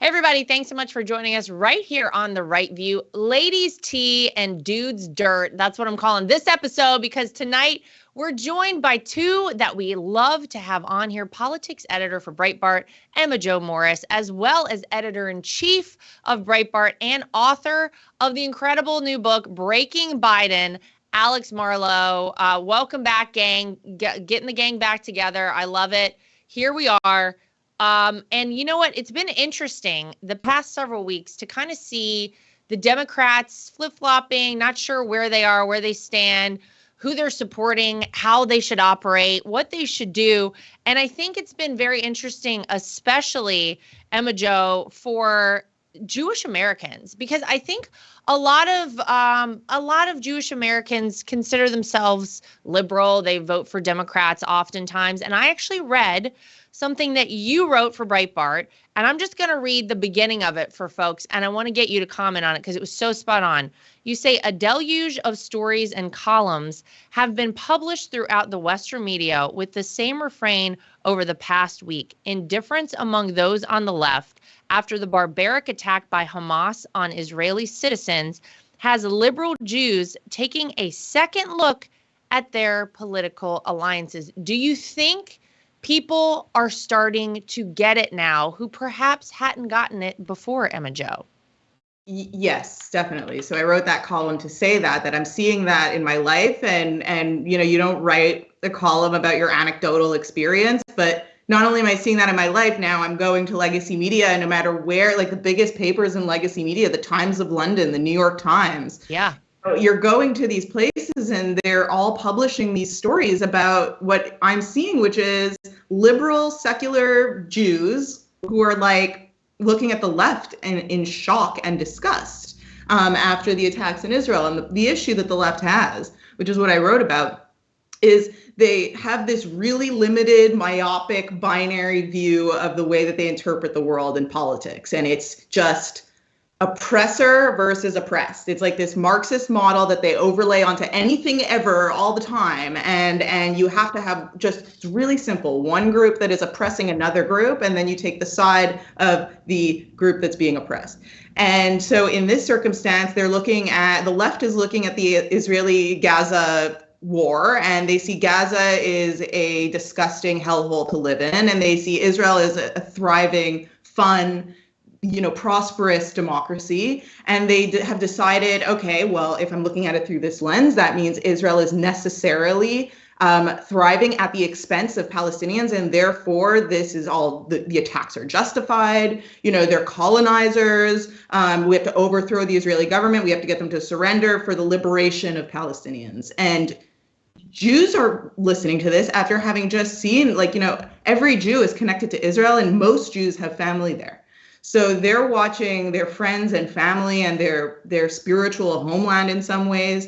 Hey everybody, thanks so much for joining us right here on The Right View. Ladies' tea and dudes' dirt. That's what I'm calling this episode, because tonight we're joined by two that we love to have on here. Politics editor for Breitbart, Emma Jo Morris, as well as editor-in-chief of Breitbart and author of the incredible new book, Breaking Biden, Alex Marlow. Welcome back, gang. Getting the gang back together. I love it. Here we are. And you know what? It's been interesting the past several weeks to kind of see the Democrats flip-flopping, not sure where they are, where they stand, who they're supporting, how they should operate, what they should do. And I think it's been very interesting, especially, Emma Jo, for Jewish Americans, because I think a lot of Jewish Americans consider themselves liberal. They vote for Democrats oftentimes. And I actually read something that you wrote for Breitbart, and I'm just going to read the beginning of it for folks, and I want to get you to comment on it because it was so spot on. You say, a deluge of stories and columns have been published throughout the Western media with the same refrain over the past week: indifference among those on the left after the barbaric attack by Hamas on Israeli citizens has liberal Jews taking a second look at their political alliances. Do you think people are starting to get it now who perhaps hadn't gotten it before, Emma Jo? Yes, definitely. So I wrote that column to say that I'm seeing that in my life, and you don't write a column about your anecdotal experience, but not only am I seeing that in my life, now I'm going to legacy media, and no matter where, like the biggest papers in legacy media, the Times of London, the New York Times. Yeah. You're going to these places and they're all publishing these stories about what I'm seeing, which is liberal, secular Jews who are like looking at the left and in shock and disgust after the attacks in Israel. And the issue that the left has, which is what I wrote about, is they have this really limited, myopic, binary view of the way that they interpret the world and politics. And it's just oppressor versus oppressed. It's like this Marxist model that they overlay onto anything ever all the time. And you have to have just really simple, one group that is oppressing another group, and then you take the side of the group that's being oppressed. And so in this circumstance, the left is looking at the Israeli-Gaza war, and they see Gaza is a disgusting hellhole to live in, and they see Israel as a thriving, fun, prosperous democracy. And they have decided, okay, well, if I'm looking at it through this lens, that means Israel is necessarily thriving at the expense of Palestinians. And therefore, this is all the attacks are justified. They're colonizers. We have to overthrow the Israeli government. We have to get them to surrender for the liberation of Palestinians. And Jews are listening to this after having just seen, every Jew is connected to Israel, and most Jews have family there. So they're watching their friends and family and their spiritual homeland in some ways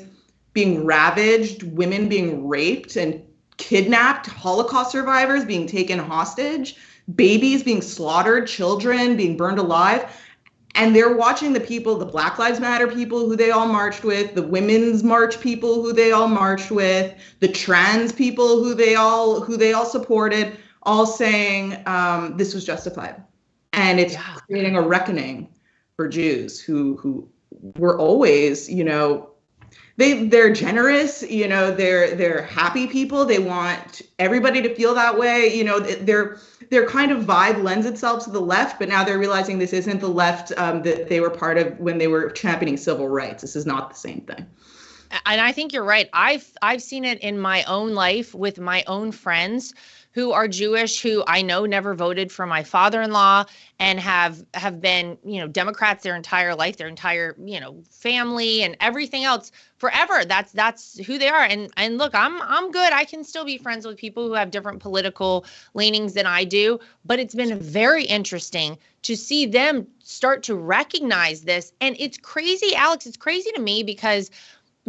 being ravaged, women being raped and kidnapped, Holocaust survivors being taken hostage, babies being slaughtered, children being burned alive. And they're watching the people, the Black Lives Matter people who they all marched with, the Women's March people who they all marched with, the trans people who they all supported, all saying this was justified. And it's creating a reckoning for Jews who were always, they're generous, they're happy people. They want everybody to feel that way. Their kind of vibe lends itself to the left, but now they're realizing this isn't the left that they were part of when they were championing civil rights. This is not the same thing. And I think you're right. I've seen it in my own life with my own friends who are Jewish, who I know never voted for my father-in-law and have been, Democrats their entire life, their entire, family and everything else forever. That's who they are. And look, I'm good. I can still be friends with people who have different political leanings than I do. But it's been very interesting to see them start to recognize this. And it's crazy, Alex. It's crazy to me because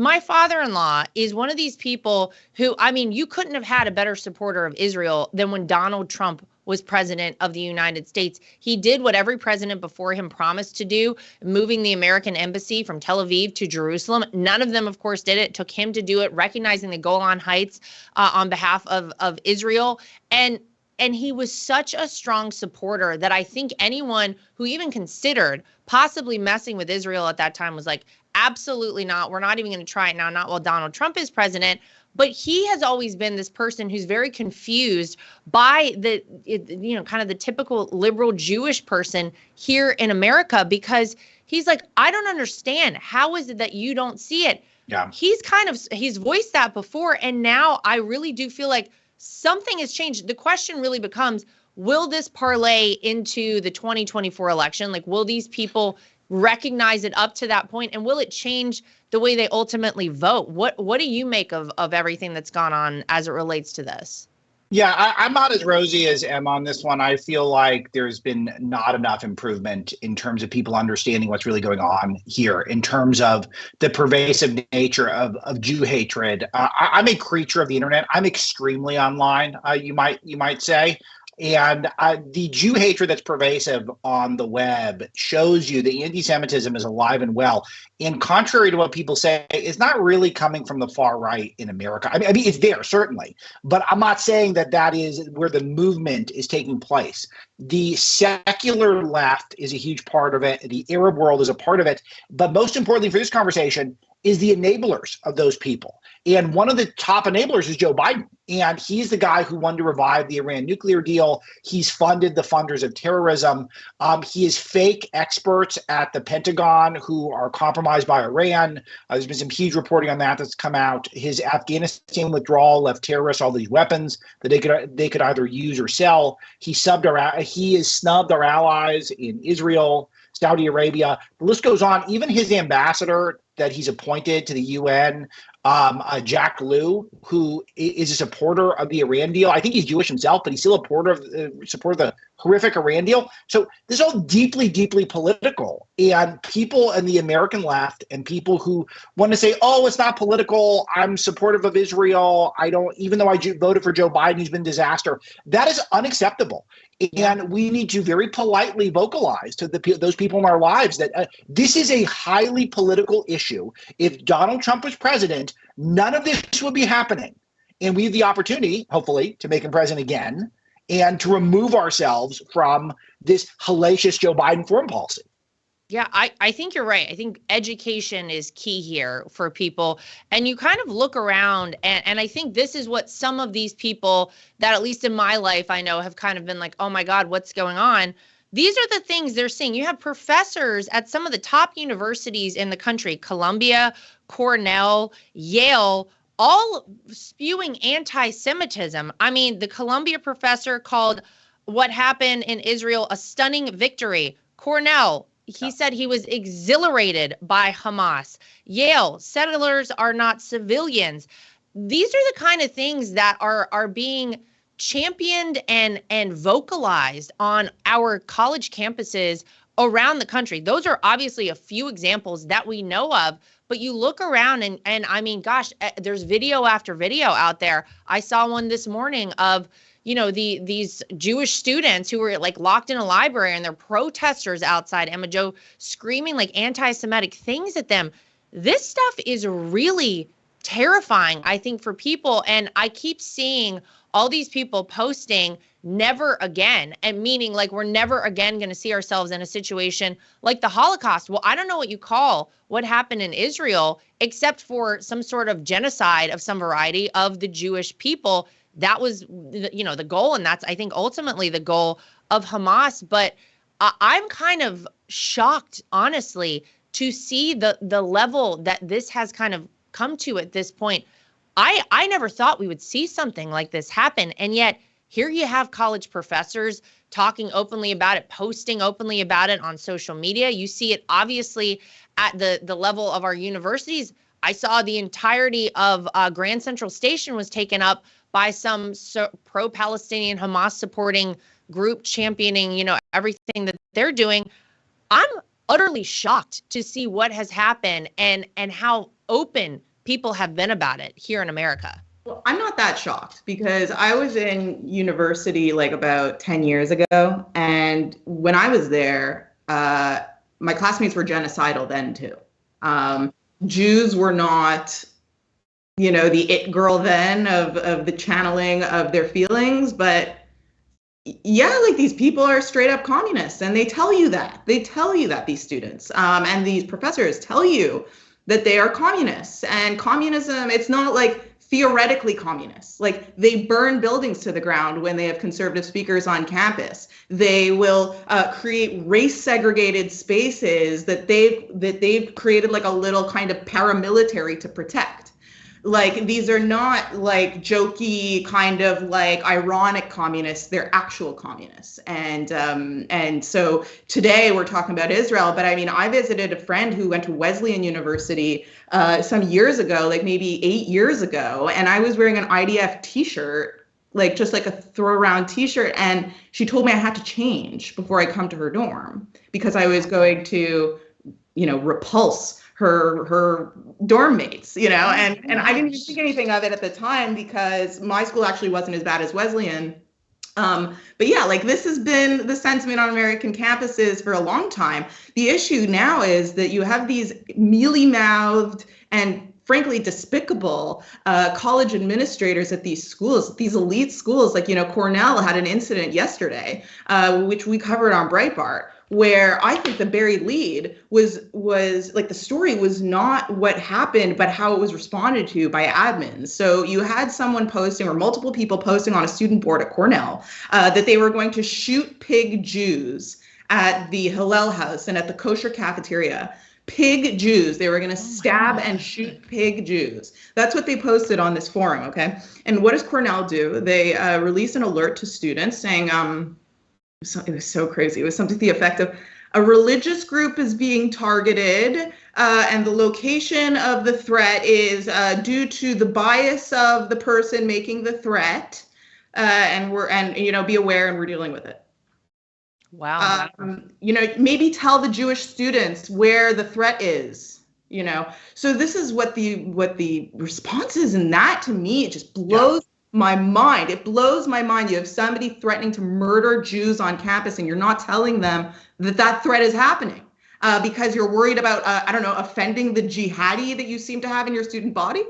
my father-in-law is one of these people who, you couldn't have had a better supporter of Israel than when Donald Trump was president of the United States. He did what every president before him promised to do, moving the American embassy from Tel Aviv to Jerusalem. None of them, of course, did it. It took him to do it, recognizing the Golan Heights on behalf of Israel. And And he was such a strong supporter that I think anyone who even considered possibly messing with Israel at that time was like, absolutely not. We're not even going to try it now, not while Donald Trump is president. But he has always been this person who's very confused by kind of the typical liberal Jewish person here in America, because he's like, I don't understand. How is it that you don't see it? Yeah. He's voiced that before. And now I really do feel like something has changed. The question really becomes, will this parlay into the 2024 election? Like, will these people recognize it up to that point, and will it change the way they ultimately vote? What do you make of everything that's gone on as it relates to this? Yeah, I'm not as rosy as Em on this one. I feel like there's been not enough improvement in terms of people understanding what's really going on here, in terms of the pervasive nature of Jew hatred. I'm a creature of the internet. I'm extremely online, you might say. And the Jew hatred that's pervasive on the web shows you that anti-Semitism is alive and well. And contrary to what people say, it's not really coming from the far right in America. I mean, it's there, certainly. But I'm not saying that is where the movement is taking place. The secular left is a huge part of it. The Arab world is a part of it. But most importantly for this conversation is the enablers of those people. And one of the top enablers is Joe Biden. And he's the guy who wanted to revive the Iran nuclear deal. He's funded the funders of terrorism. He is fake experts at the Pentagon who are compromised by Iran. There's been some huge reporting on that's come out. His Afghanistan withdrawal left terrorists all these weapons that they could either use or sell. He has snubbed our allies in Israel, Saudi Arabia. The list goes on. Even his ambassador that he's appointed to the UN, Jack Lew, who is a supporter of the Iran deal. I think he's Jewish himself, but he's still a supporter of the horrific Iran deal. So this is all deeply, deeply political. And people in the American left and people who want to say, oh, it's not political, I'm supportive of Israel, even though I voted for Joe Biden, he's been a disaster. That is unacceptable. And we need to very politely vocalize to those people in our lives that this is a highly political issue. If Donald Trump was president, none of this would be happening. And we have the opportunity, hopefully, to make him president again and to remove ourselves from this hellacious Joe Biden foreign policy. Yeah, I think you're right. I think education is key here for people. And you kind of look around, and I think this is what some of these people that, at least in my life, I know have kind of been like, oh my God, what's going on? These are the things they're seeing. You have professors at some of the top universities in the country, Columbia, Cornell, Yale, all spewing anti-Semitism. I mean, the Columbia professor called what happened in Israel a stunning victory. Cornell, he said he was exhilarated by Hamas. Yale, settlers are not civilians. These are the kind of things that are being championed and vocalized on our college campuses around the country. Those are obviously a few examples that we know of, but you look around and I mean, gosh, there's video after video out there. I saw one this morning of these Jewish students who were like locked in a library and they're protesters outside Emma Joe screaming like anti-Semitic things at them. This stuff is really terrifying, I think, for people. And I keep seeing all these people posting never again, and meaning like we're never again going to see ourselves in a situation like the Holocaust. Well, I don't know what you call what happened in Israel, except for some sort of genocide of some variety of the Jewish people. That was, the goal. And that's, I think, ultimately the goal of Hamas. But I'm kind of shocked, honestly, to see the level that this has kind of come to at this point. I never thought we would see something like this happen. And yet here you have college professors talking openly about it, posting openly about it on social media. You see it obviously at the level of our universities. I saw the entirety of Grand Central Station was taken up by some pro-Palestinian Hamas supporting group championing, everything that they're doing. I'm utterly shocked to see what has happened and how open people have been about it here in America. Well, I'm not that shocked because I was in university like about 10 years ago. And when I was there, my classmates were genocidal then too. Jews were not, the it girl then of the channeling of their feelings, but yeah, like these people are straight up communists, and they tell you that. They tell you that, these students and these professors tell you that they are communists. And communism, it's not like theoretically communists. Like, they burn buildings to the ground when they have conservative speakers on campus. They will create race segregated spaces that they've created, like a little kind of paramilitary to protect. Like, these are not like jokey kind of like ironic communists, they're actual communists. And so today we're talking about Israel, but I mean, I visited a friend who went to Wesleyan University some years ago, like maybe 8 years ago, and I was wearing an IDF t-shirt, like just like a throw around t-shirt, and she told me I had to change before I come to her dorm because I was going to, repulse her dorm mates, and I didn't even think anything of it at the time because my school actually wasn't as bad as Wesleyan. But yeah, like, this has been the sentiment on American campuses for a long time. The issue now is that you have these mealy-mouthed and frankly despicable college administrators at these schools, these elite schools. Like, Cornell had an incident yesterday, which we covered on Breitbart, where I think the buried lead was like, the story was not what happened, but how it was responded to by admins. So you had someone posting, or multiple people posting on a student board at Cornell, that they were going to shoot pig Jews at the Hillel House and at the kosher cafeteria. Pig Jews. They were going to stab and shoot pig Jews. That's what they posted on this forum, okay? And what does Cornell do? They release an alert to students saying, it was so crazy. It was something to the effect of, a religious group is being targeted, and the location of the threat is due to the bias of the person making the threat, and be aware, and we're dealing with it. Wow. Maybe tell the Jewish students where the threat is. So this is what the response is, and that to me, it just blows my mind. It blows my mind. You have somebody threatening to murder Jews on campus, and you're not telling them that threat is happening because you're worried about, offending the jihadi that you seem to have in your student body.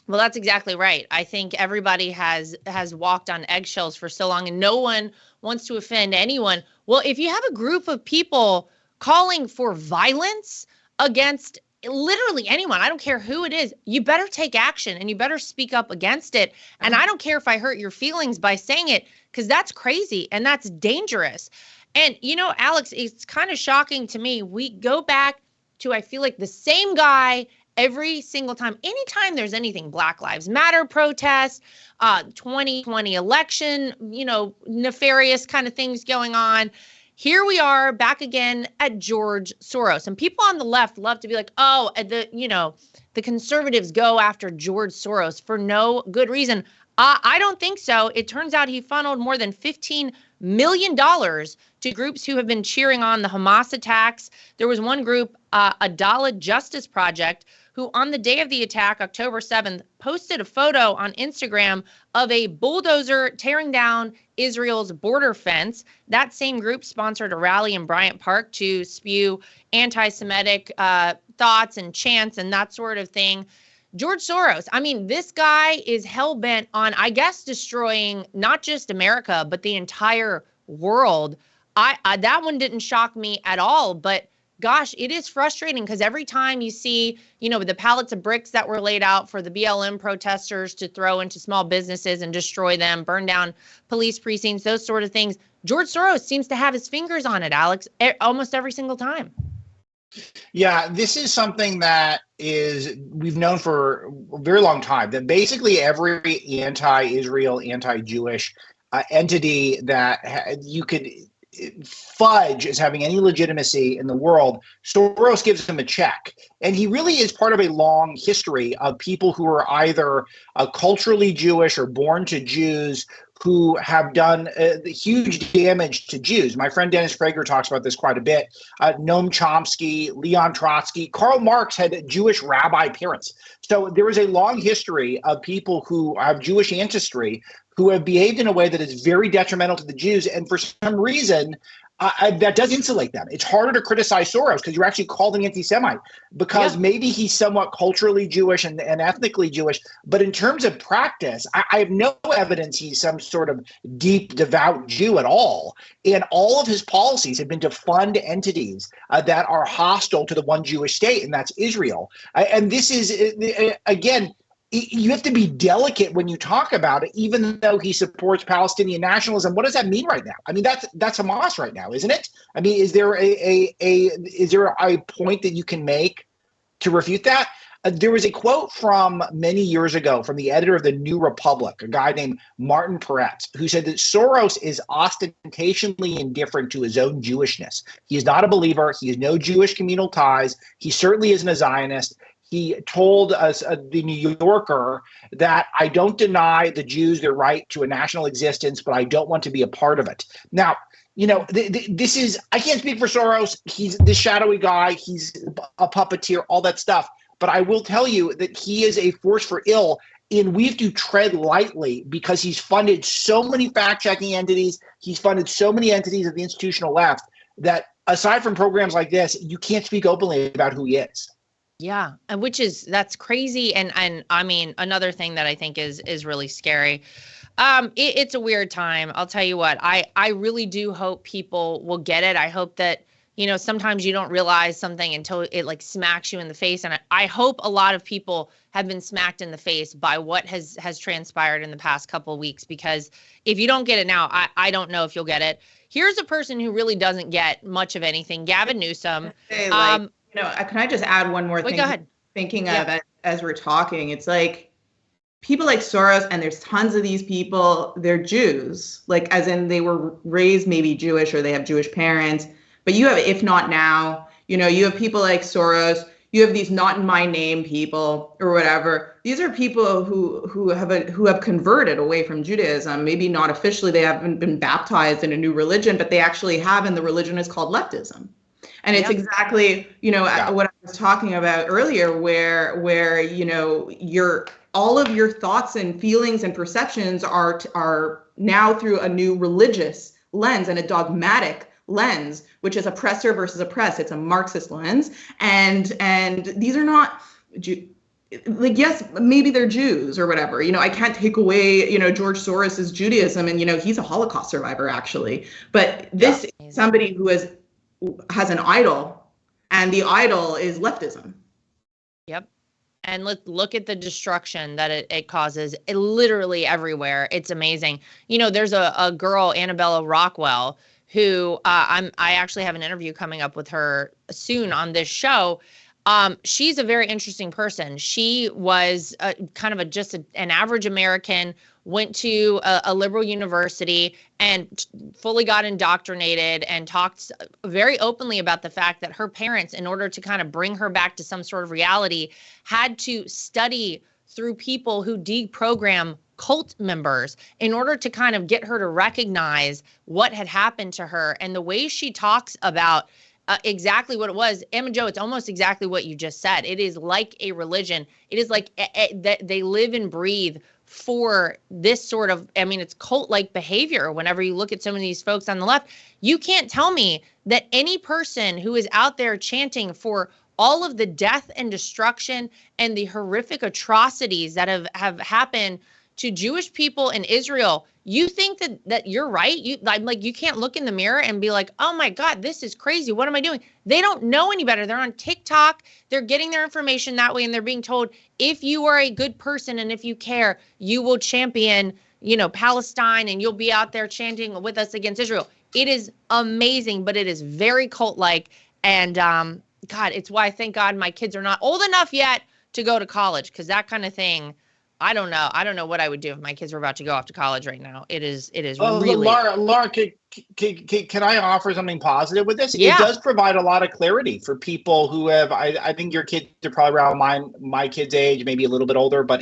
Well, that's exactly right. I think everybody has walked on eggshells for so long, and no one wants to offend anyone. Well, if you have a group of people calling for violence against literally anyone, I don't care who it is, you better take action and you better speak up against it. And I don't care if I hurt your feelings by saying it, because that's crazy and that's dangerous. And, Alex, it's kind of shocking to me. We go back to, I feel like, the same guy every single time. Anytime there's anything Black Lives Matter protest, 2020 election, nefarious kind of things going on. Here we are back again at George Soros. And people on the left love to be like, oh, the conservatives go after George Soros for no good reason. I don't think so. It turns out he funneled more than $15 million to groups who have been cheering on the Hamas attacks. There was one group, Adala Justice Project, who on the day of the attack, October 7th, posted a photo on Instagram of a bulldozer tearing down Israel's border fence. That same group sponsored a rally in Bryant Park to spew anti-Semitic thoughts and chants and that sort of thing. George Soros, I mean, this guy is hell-bent on, I guess, destroying not just America, but the entire world. That one didn't shock me at all, but gosh, it is frustrating because every time you see, the pallets of bricks that were laid out for the BLM protesters to throw into small businesses and destroy them, burn down police precincts, those sort of things, George Soros seems to have his fingers on it, Alex, almost every single time. Yeah, this is something that we've known for a very long time, that basically every anti-Israel, anti-Jewish entity that you could fudge as having any legitimacy in the world, Soros gives him a check. And he really is part of a long history of people who are either culturally Jewish or born to Jews who have done huge damage to Jews. My friend Dennis Prager talks about this quite a bit. Noam Chomsky, Leon Trotsky, Karl Marx had Jewish rabbi parents. So there is a long history of people who have Jewish ancestry who have behaved in a way that is very detrimental to the Jews. And for some reason, that does insulate them. It's harder to criticize Soros because you're actually calling anti-Semite because maybe he's somewhat culturally Jewish and ethnically Jewish. But in terms of practice, I have no evidence he's some sort of deep, devout Jew at all. And all of his policies have been to fund entities that are hostile to the one Jewish state, and that's Israel. And this is, again, you have to be delicate when you talk about it, even though he supports Palestinian nationalism. What does that mean right now? I mean, that's Hamas right now, isn't it? I mean, is there a point that you can make to refute that? There was a quote from many years ago from the editor of the New Republic, a guy named Martin Peretz, who said that Soros is ostentatiously indifferent to his own Jewishness. He is not a believer. He has no Jewish communal ties. He certainly isn't a Zionist. He told us, the New Yorker, that I don't deny the Jews their right to a national existence, but I don't want to be a part of it. Now, this is, I can't speak for Soros. He's this shadowy guy. He's a puppeteer, all that stuff. But I will tell you that he is a force for ill, and we have to tread lightly because he's funded so many fact-checking entities. He's funded so many entities of the institutional left that aside from programs like this, you can't speak openly about who he is. Yeah, and that's crazy. And I mean, another thing that I think is really scary. It's a weird time. I'll tell you what, I really do hope people will get it. I hope that, sometimes you don't realize something until it like smacks you in the face. And I hope a lot of people have been smacked in the face by what has transpired in the past couple of weeks, because if you don't get it now, I don't know if you'll get it. Here's a person who really doesn't get much of anything, Gavin Newsom. Can I just add one more thing? Go ahead. Thinking of it as we're talking, it's like people like Soros, and there's tons of these people, they're Jews, like as in they were raised maybe Jewish or they have Jewish parents. But you have, if not now, you have people like Soros, you have these not in my name people or whatever. These are people who have converted away from Judaism. Maybe not officially, they haven't been baptized in a new religion, but they actually have, and the religion is called leftism. And it's exactly, what I was talking about earlier, where all of your thoughts and feelings and perceptions are now through a new religious lens and a dogmatic lens, which is oppressor versus oppressed. It's a Marxist lens. And these are not, like, yes, maybe they're Jews or whatever. I can't take away, George Soros's Judaism, and, he's a Holocaust survivor, actually. But this is somebody who has an idol, and the idol is leftism. Yep. And let's look at the destruction that it causes literally everywhere. It's amazing. There's a girl, Annabella Rockwell, who I actually have an interview coming up with her soon on this show. She's a very interesting person. She was kind of just an average American, went to a liberal university and fully got indoctrinated, and talked very openly about the fact that her parents, in order to kind of bring her back to some sort of reality, had to study through people who deprogram cult members in order to kind of get her to recognize what had happened to her. And the way she talks about exactly what it was, Em and Joe, it's almost exactly what you just said. It is like a religion. It is like that they live and breathe for this sort of, it's cult-like behavior. Whenever you look at some of these folks on the left, you can't tell me that any person who is out there chanting for all of the death and destruction and the horrific atrocities that have happened to Jewish people in Israel, you think that you're right? You can't look in the mirror and be like, oh my God, this is crazy. What am I doing? They don't know any better. They're on TikTok. They're getting their information that way. And they're being told, if you are a good person and if you care, you will champion, Palestine, and you'll be out there chanting with us against Israel. It is amazing, but it is very cult-like. And God, it's why, thank God, my kids are not old enough yet to go to college, because that kind of thing, I don't know. I don't know what I would do if my kids were about to go off to college right now. It is really. Lara, can I offer something positive with this? Yeah. It does provide a lot of clarity for people who have. I think your kids are probably around my kids' age, maybe a little bit older, but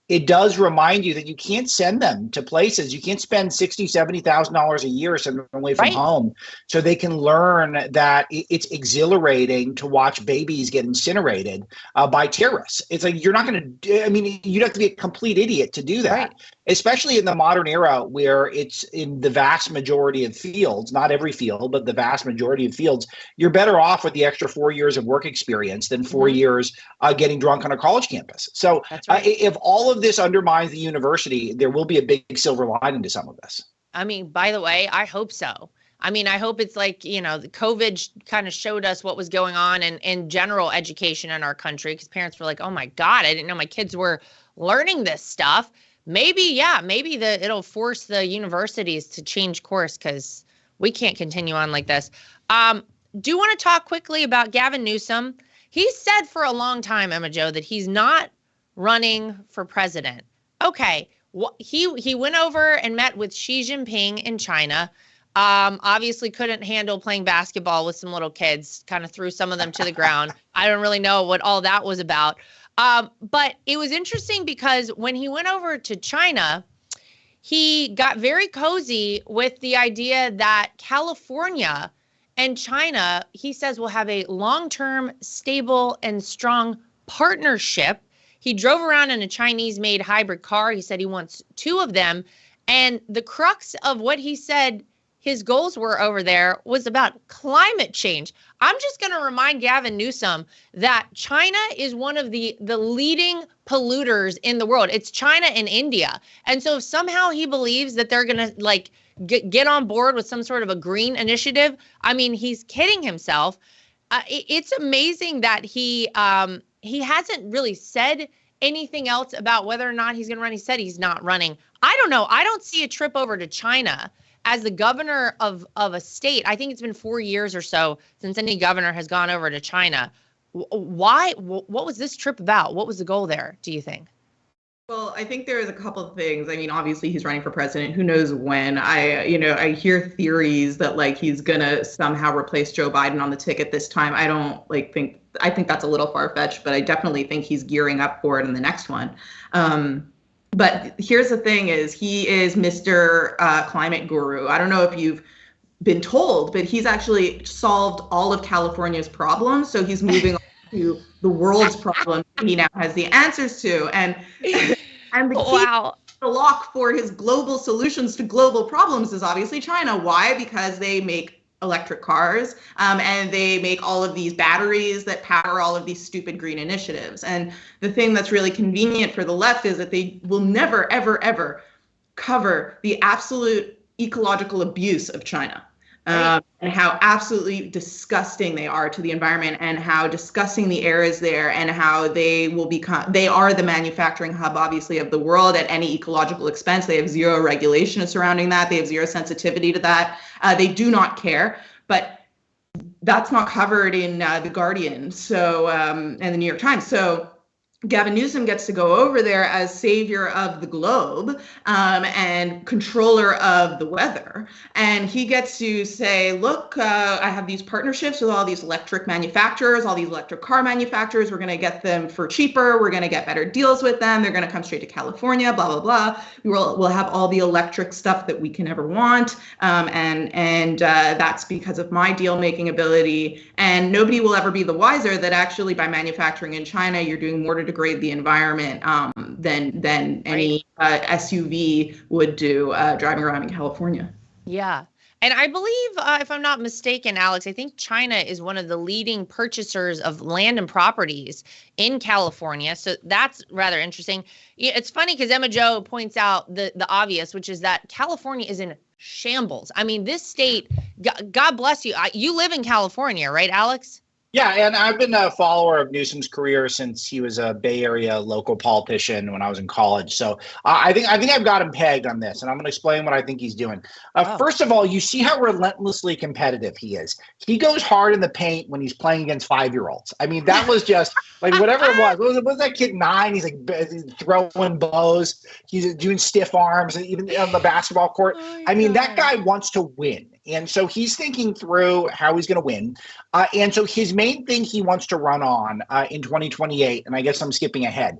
it does remind you that you can't send them to places. You can't spend $60,000, $70,000 a year sending them away from home, so they can learn that it's exhilarating to watch babies get incinerated by terrorists. It's like, you're not going to, I mean, you'd have to be a complete idiot to do that, especially in the modern era where it's in the vast majority of fields, not every field, but the vast majority of fields, you're better off with the extra 4 years of work experience than 4 years getting drunk on a college campus. So if all of this undermines the university, there will be a big silver lining to some of this. I mean, by the way, I hope so. I mean, I hope it's like, the COVID kind of showed us what was going on in general education in our country, because parents were like, oh my God, I didn't know my kids were learning this stuff. Maybe it'll force the universities to change course, because we can't continue on like this. Do you want to talk quickly about Gavin Newsom? He said for a long time, Emma Jo, that he's not running for president. Okay, he went over and met with Xi Jinping in China. Obviously couldn't handle playing basketball with some little kids, kind of threw some of them to the ground. I don't really know what all that was about. But it was interesting because when he went over to China, he got very cozy with the idea that California and China, he says, will have a long-term, stable, and strong partnership. He drove around in a Chinese-made hybrid car. He said he wants 2 of them. And the crux of what he said his goals were over there was about climate change. I'm just going to remind Gavin Newsom that China is one of the leading polluters in the world. It's China and India. And so if somehow he believes that they're going to get on board with some sort of a green initiative, I mean, he's kidding himself. It's amazing that he hasn't really said anything else about whether or not he's going to run. He said he's not running. I don't know. I don't see a trip over to China as the governor of a state. I think it's been 4 years or so since any governor has gone over to China. Why? What was this trip about? What was the goal there, do you think? Well, I think there's a couple of things. I mean, obviously he's running for president. Who knows when? I hear theories that he's gonna somehow replace Joe Biden on the ticket this time. I don't think. I think that's a little far-fetched, but I definitely think he's gearing up for it in the next one. But here's the thing: is he is Mr. Climate Guru. I don't know if you've been told, but he's actually solved all of California's problems. So he's moving on to the world's problems he now has the answers to. And the key, the lock for his global solutions to global problems is obviously China. Why? Because they make electric cars, and they make all of these batteries that power all of these stupid green initiatives. And the thing that's really convenient for the left is that they will never, ever, ever cover the absolute ecological abuse of China. And how absolutely disgusting they are to the environment, and how disgusting the air is there, and how they are the manufacturing hub, obviously, of the world at any ecological expense. They have zero regulation surrounding that. They have zero sensitivity to that. They do not care. But that's not covered in The Guardian and the New York Times. So Gavin Newsom gets to go over there as savior of the globe and controller of the weather. And he gets to say, look, I have these partnerships with all these electric manufacturers, all these electric car manufacturers. We're going to get them for cheaper. We're going to get better deals with them. They're going to come straight to California, blah, blah, blah. We'll have all the electric stuff that we can ever want. And that's because of my deal making ability. And nobody will ever be the wiser that actually by manufacturing in China, you're doing more to degrade the environment than any SUV would do driving around in California. Yeah. And I believe, if I'm not mistaken, Alex, I think China is one of the leading purchasers of land and properties in California. So that's rather interesting. It's funny because Emma Jo points out the obvious, which is that California is in shambles. I mean, this state, God bless you. You live in California, right, Alex? Yeah, and I've been a follower of Newsom's career since he was a Bay Area local politician when I was in college. So I think I've got him pegged on this, and I'm going to explain what I think he's doing. First of all, you see how relentlessly competitive he is. He goes hard in the paint when he's playing against 5-year-olds. I mean, that was just whatever it was. What was that kid 9? He's throwing bows. He's doing stiff arms, even on the basketball court. I mean, that guy wants to win. And so he's thinking through how he's going to win. And so his main thing he wants to run on in 2028, and I guess I'm skipping ahead.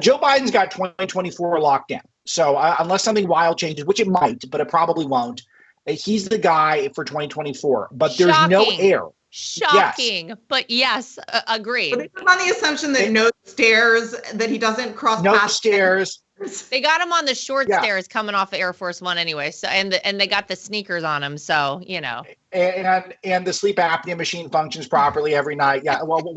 Joe Biden's got 2024 locked down. So unless something wild changes, which it might, but it probably won't, he's the guy for 2024. But there's no heir. Shocking, yes. But yes, agreed. But it's on the assumption that no stairs, that he doesn't cross no paths. Stairs. They got him on the short stairs coming off of Air Force One anyway. So and they got the sneakers on him. So And the sleep apnea machine functions properly every night. Yeah. Well,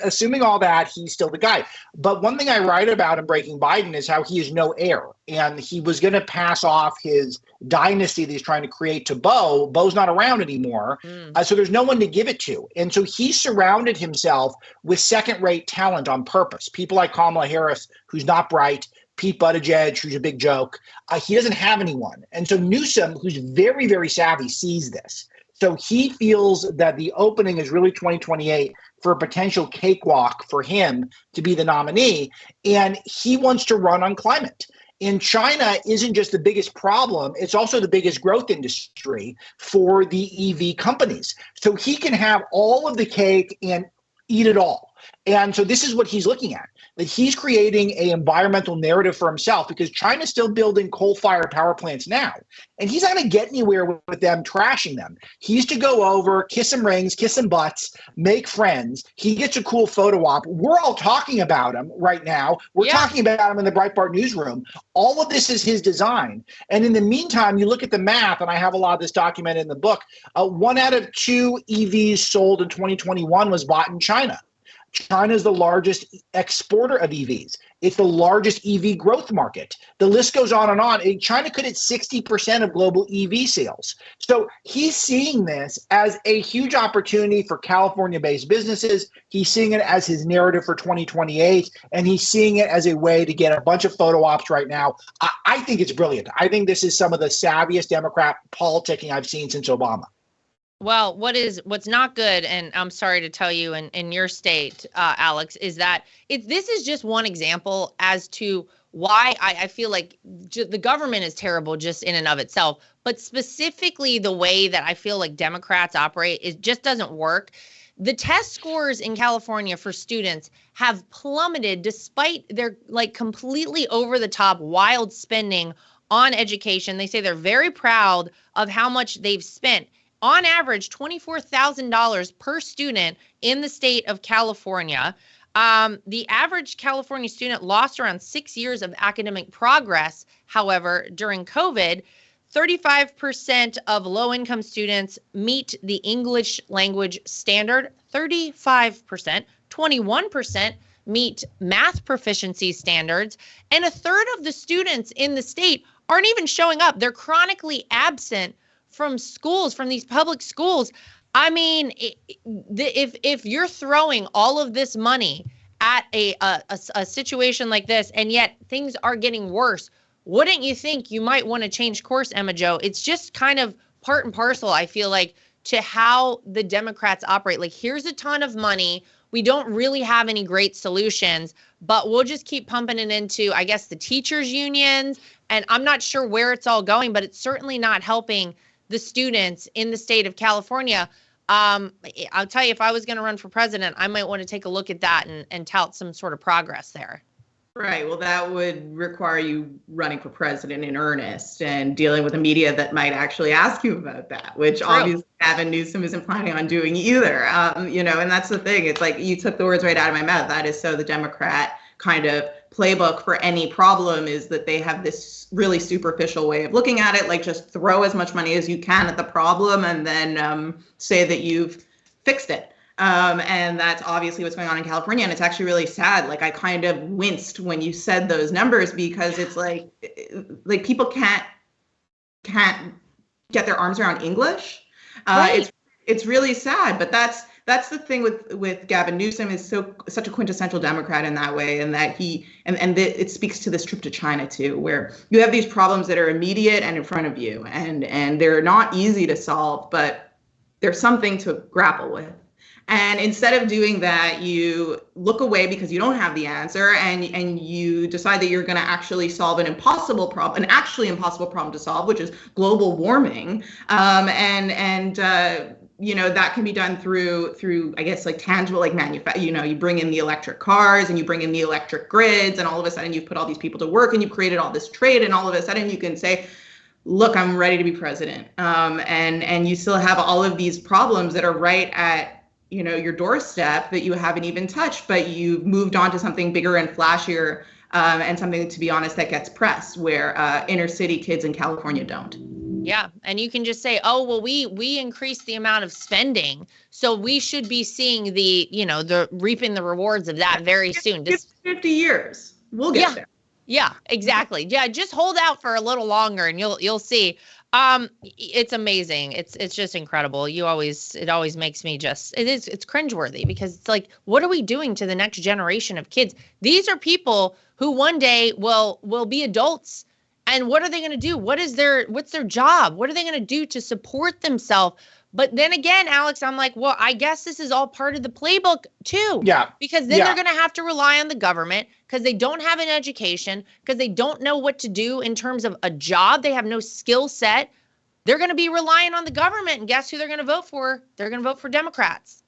assuming all that, he's still the guy. But one thing I write about in Breaking Biden is how he is no heir, and he was going to pass off his dynasty that he's trying to create to Beau. Beau's not around anymore, so there's no one to give it to. And so he surrounded himself with second-rate talent on purpose. People like Kamala Harris, who's not bright. Pete Buttigieg, who's a big joke. He doesn't have anyone. And so Newsom, who's very, very savvy, sees this. So he feels that the opening is really 2028 for a potential cakewalk for him to be the nominee. And he wants to run on climate. And China isn't just the biggest problem, it's also the biggest growth industry for the EV companies. So he can have all of the cake and eat it all. And so this is what he's looking at, that he's creating an environmental narrative for himself because China's still building coal-fired power plants now. And he's not going to get anywhere with them trashing them. He's to go over, kiss some rings, kiss some butts, make friends. He gets a cool photo op. We're all talking about him right now. We're talking about him in the Breitbart newsroom. All of this is his design. And in the meantime, you look at the math, and I have a lot of this documented in the book. 1 out of 2 EVs sold in 2021 was bought in China. China is the largest exporter of EVs. It's the largest EV growth market. The list goes on and on. China could hit 60% of global EV sales. So he's seeing this as a huge opportunity for California-based businesses. He's seeing it as his narrative for 2028, and he's seeing it as a way to get a bunch of photo ops right now. I think it's brilliant. I think this is some of the savviest Democrat politicking I've seen since Obama. Well, what's not good, and I'm sorry to tell you in your state, Alex, is that this is just one example as to why I feel like the government is terrible just in and of itself, but specifically the way that I feel like Democrats operate, it just doesn't work. The test scores in California for students have plummeted despite their completely over the top wild spending on education. They say they're very proud of how much they've spent. On average, $24,000 per student in the state of California. The average California student lost around 6 years of academic progress. However, during COVID, 35% of low-income students meet the English language standard, 35%, 21% meet math proficiency standards, and a third of the students in the state aren't even showing up. They're chronically absent from schools, from these public schools. I mean, if you're throwing all of this money at a situation like this, and yet things are getting worse, wouldn't you think you might want to change course, Emma Jo? It's just kind of part and parcel, I feel like, to how the Democrats operate. Like, here's a ton of money. We don't really have any great solutions, but we'll just keep pumping it into, I guess, the teachers' unions. And I'm not sure where it's all going, but it's certainly not helping the students in the state of California. I'll tell you, if I was going to run for president, I might want to take a look at that and tout some sort of progress there. Right. Well, that would require you running for president in earnest and dealing with a media that might actually ask you about that, which obviously Gavin Newsom isn't planning on doing either. And that's the thing. It's like you took the words right out of my mouth. That is so the Democrat kind of playbook for any problem is that they have this really superficial way of looking at it, like just throw as much money as you can at the problem and then say that you've fixed it. And that's obviously what's going on in California. And it's actually really sad. Like, I kind of winced when you said those numbers because it's like people can't get their arms around English. Right. It's really sad, but that's the thing with Gavin Newsom is such a quintessential Democrat in that way, and that it speaks to this trip to China too, where you have these problems that are immediate and in front of you, and they're not easy to solve, but they're something to grapple with. And instead of doing that, you look away because you don't have the answer, and you decide that you're going to actually solve an impossible problem, an actually impossible problem to solve, which is global warming. That can be done through I guess like tangible, like you bring in the electric cars and you bring in the electric grids, and all of a sudden you've put all these people to work and you've created all this trade, and all of a sudden you can say, look, I'm ready to be president. And you still have all of these problems that are right at your doorstep that you haven't even touched, but you've moved on to something bigger and flashier, and something, to be honest, that gets press, where inner city kids in California don't. Yeah. And you can just say, oh, well, we increased the amount of spending, so we should be seeing the reaping the rewards of that very soon. 50 years. We'll get there. Yeah, exactly. Yeah. Just hold out for a little longer and you'll see. It's amazing. It's just incredible. It always makes me it's cringeworthy, because it's like, what are we doing to the next generation of kids? These are people who one day will be adults. And what are they going to do? What's their job? What are they going to do to support themselves? But then again, Alex, I'm like, well, I guess this is all part of the playbook too. Yeah. Because then they're going to have to rely on the government, because they don't have an education, because they don't know what to do in terms of a job. They have no skill set. They're going to be relying on the government. And guess who they're going to vote for? They're going to vote for Democrats.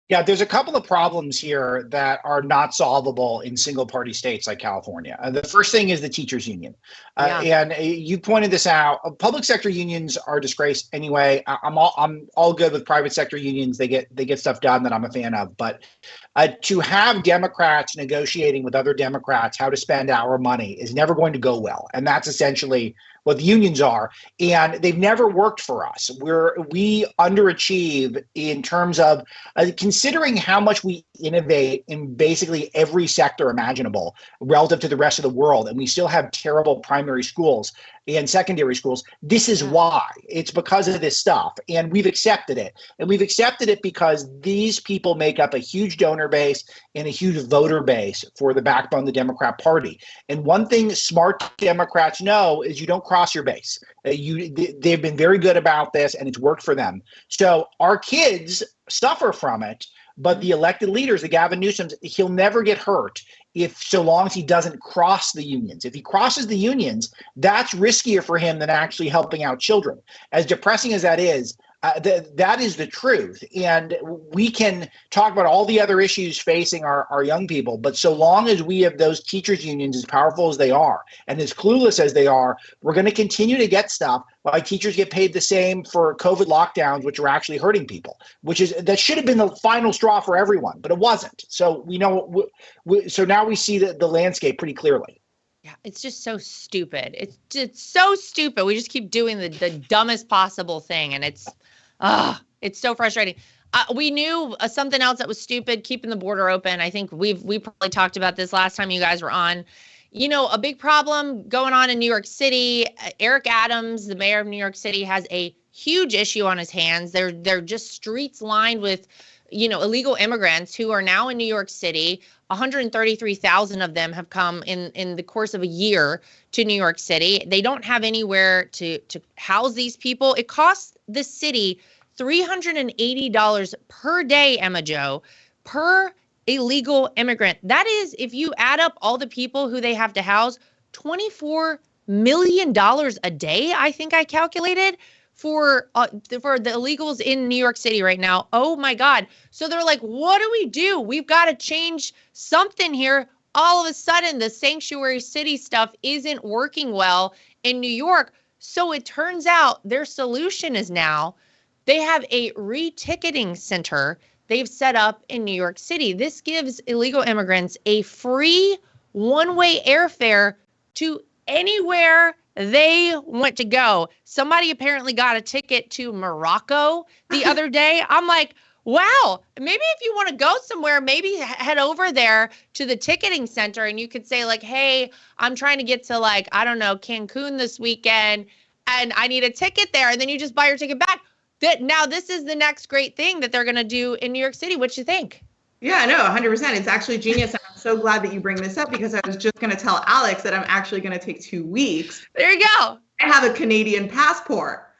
Yeah, there's a couple of problems here that are not solvable in single-party states like California. The first thing is the teachers' union. And you pointed this out. Public sector unions are a disgrace anyway. I'm all good with private sector unions. They get stuff done that I'm a fan of. But to have Democrats negotiating with other Democrats how to spend our money is never going to go well. And that's essentially what the unions are, and they've never worked for us. We underachieve in terms of considering how much we innovate in basically every sector imaginable relative to the rest of the world, and we still have terrible primary schools and secondary schools. This is why. It's because of this stuff, and we've accepted it. And we've accepted it because these people make up a huge donor base and a huge voter base for the backbone of the Democrat Party. And one thing smart Democrats know is you don't cross your base. They've been very good about this, and it's worked for them. So our kids suffer from it, but the elected leaders, the Gavin Newsoms, he'll never get hurt so long as he doesn't cross the unions. If he crosses the unions, that's riskier for him than actually helping out children. As depressing as that is, that is the truth. And we can talk about all the other issues facing our young people, but so long as we have those teachers unions, as powerful as they are and as clueless as they are, we're going to continue to get stuff like teachers get paid the same for COVID lockdowns, which are actually hurting people, that should have been the final straw for everyone, but it wasn't. So we know, so now we see the landscape pretty clearly. Yeah, it's just so stupid. It's so stupid. We just keep doing the dumbest possible thing, and it's so frustrating. We knew something else that was stupid, keeping the border open. I think we probably talked about this last time you guys were on. A big problem going on in New York City. Eric Adams, the mayor of New York City, has a huge issue on his hands. They're just streets lined with, illegal immigrants who are now in New York City. 133,000 of them have come in the course of a year to New York City. They don't have anywhere to house these people. It costs the city $380 per day, Emma Jo, per illegal immigrant. That is, if you add up all the people who they have to house, $24 million a day, I think I calculated, for the illegals in New York City right now. Oh my God. So they're like, what do we do? We've got to change something here. All of a sudden, the sanctuary city stuff isn't working well in New York. So it turns out their solution is now they have a reticketing center they've set up in New York City. This gives illegal immigrants a free one-way airfare to anywhere they want to go. Somebody apparently got a ticket to Morocco the other day. I'm like, wow, maybe if you want to go somewhere, maybe head over there to the ticketing center and you could say like, hey, I'm trying to get to I don't know, Cancun this weekend and I need a ticket there. And then you just buy your ticket back. Now this is the next great thing that they're going to do in New York City. What you think? Yeah, no, 100%. It's actually genius. And I'm so glad that you bring this up because I was just going to tell Alex that I'm actually going to take 2 weeks. There you go. I have a Canadian passport.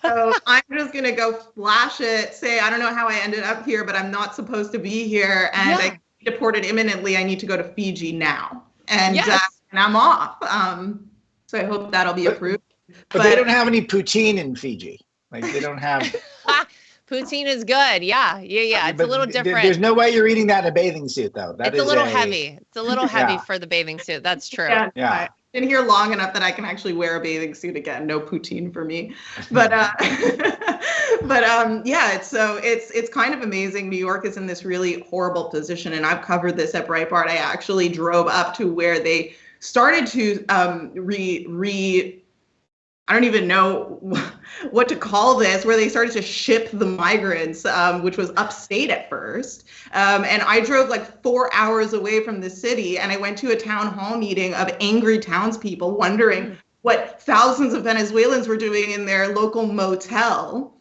So I'm just going to go flash it, say, I don't know how I ended up here, but I'm not supposed to be here. And I get deported imminently. I need to go to Fiji now. And, and I'm off. So I hope that'll be approved. But they don't have any poutine in Fiji. Like they don't have. Poutine is good. Yeah. It's a little different. There's no way you're eating that in a bathing suit, though. It's a little heavy. It's a little heavy for the bathing suit. That's true. Yeah. I've been here long enough that I can actually wear a bathing suit again. No poutine for me. But it's kind of amazing. New York is in this really horrible position, and I've covered this at Breitbart. I actually drove up to where they started to I don't even know what to call this, where they started to ship the migrants, which was upstate at first. And I drove like 4 hours away from the city, and I went to a town hall meeting of angry townspeople wondering what thousands of Venezuelans were doing in their local motel.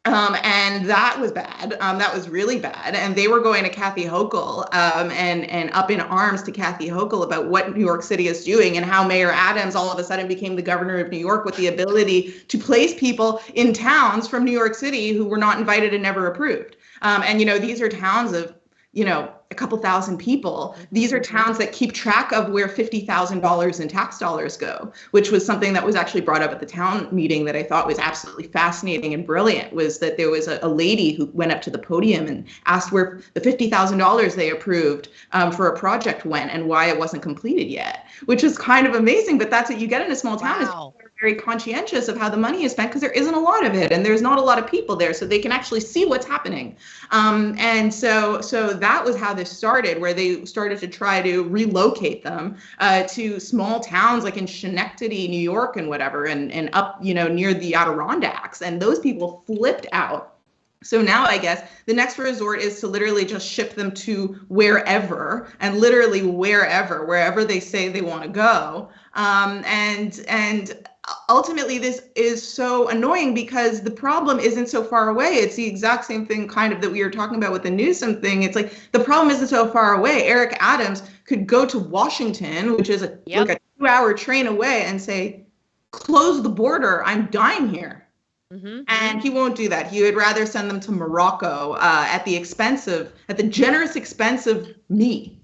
And that was bad. That was really bad. And they were going to Kathy Hochul and up in arms to Kathy Hochul about what New York City is doing and how Mayor Adams all of a sudden became the governor of New York with the ability to place people in towns from New York City who were not invited and never approved. And, these are towns of, a couple thousand people. These are towns that keep track of where $50,000 in tax dollars go, which was something that was actually brought up at the town meeting that I thought was absolutely fascinating and brilliant, was that there was a lady who went up to the podium and asked where the $50,000 they approved for a project went and why it wasn't completed yet, which is kind of amazing. But that's what you get in a small town. Wow. Is very conscientious of how the money is spent because there isn't a lot of it and there's not a lot of people there, so they can actually see what's happening. And so that was how this started, where they started to try to relocate them to small towns like in Schenectady, New York, and whatever, and up near the Adirondacks, and those people flipped out. So now I guess the next resort is to literally just ship them to wherever, and literally wherever they say they want to go. And ultimately, this is so annoying because the problem isn't so far away. It's the exact same thing kind of that we were talking about with the Newsom thing. It's like the problem isn't so far away. Eric Adams could go to Washington, which is like a 2-hour train away, and say, close the border. I'm dying here. Mm-hmm. And he won't do that. He would rather send them to Morocco at the generous expense of me.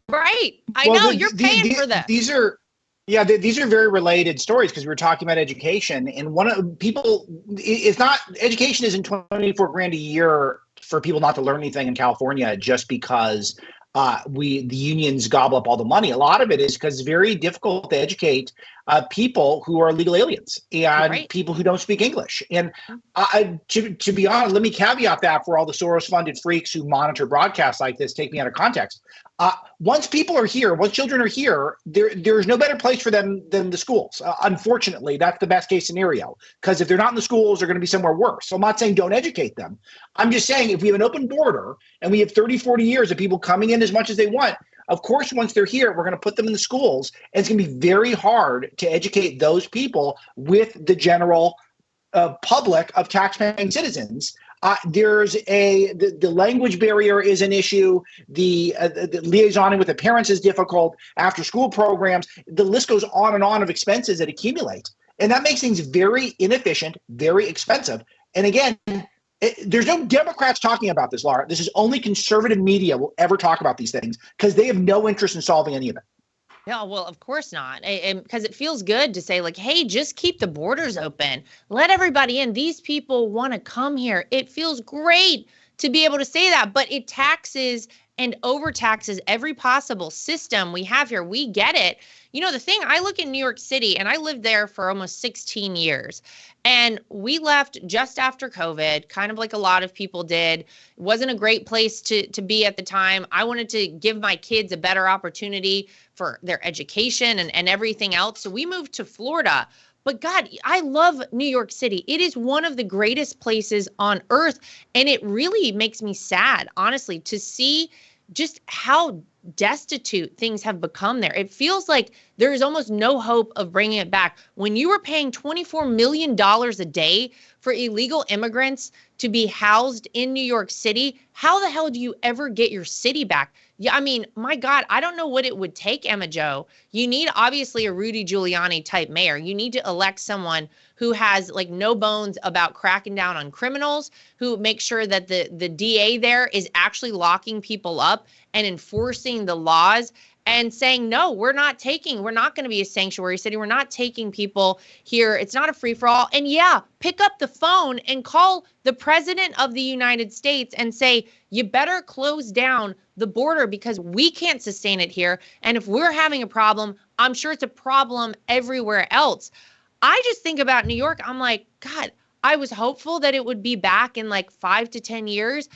Right. I know you're paying for that. These are very related stories because we were talking about education, and education isn't 24 grand a year for people not to learn anything in California just because the unions gobble up all the money. A lot of it is because it's very difficult to educate people who are legal aliens and people who don't speak English. And to be honest, let me caveat that for all the Soros-funded freaks who monitor broadcasts like this, take me out of context. Once people are here, once children are here, there's no better place for them than the schools. Unfortunately, that's the best case scenario, because if they're not in the schools, they're going to be somewhere worse. So I'm not saying don't educate them. I'm just saying if we have an open border and we have 30, 40 years of people coming in as much as they want, of course, once they're here, we're going to put them in the schools, and it's going to be very hard to educate those people with the general public of taxpaying citizens. The language barrier is an issue. The liaisoning with the parents is difficult. After school programs, the list goes on and on of expenses that accumulate. And that makes things very inefficient, very expensive. And again, there's no Democrats talking about this, Lara. This is only conservative media will ever talk about these things because they have no interest in solving any of it. Yeah, well, of course not. Because it feels good to say, like, hey, just keep the borders open. Let everybody in. These people want to come here. It feels great to be able to say that, but it taxes and overtaxes every possible system we have here. We get it. The thing, I look in New York City, and I lived there for almost 16 years. And we left just after COVID, kind of like a lot of people did. It wasn't a great place to be at the time. I wanted to give my kids a better opportunity for their education and everything else. So we moved to Florida. But God, I love New York City. It is one of the greatest places on earth. And it really makes me sad, honestly, to see just how destitute things have become there. It feels like there is almost no hope of bringing it back. When you were paying $24 million a day for illegal immigrants to be housed in New York City, how the hell do you ever get your city back? Yeah, I mean, my God, I don't know what it would take, Emma Jo. You need obviously a Rudy Giuliani type mayor. You need to elect someone who has like no bones about cracking down on criminals, who makes sure that the DA there is actually locking people up and enforcing the laws and saying, no, we're not going to be a sanctuary city. We're not taking people here. It's not a free for all. And yeah, pick up the phone and call the president of the United States and say, you better close down the border because we can't sustain it here. And if we're having a problem, I'm sure it's a problem everywhere else. I just think about New York. I'm like, God, I was hopeful that it would be back in like 5 to 10 years.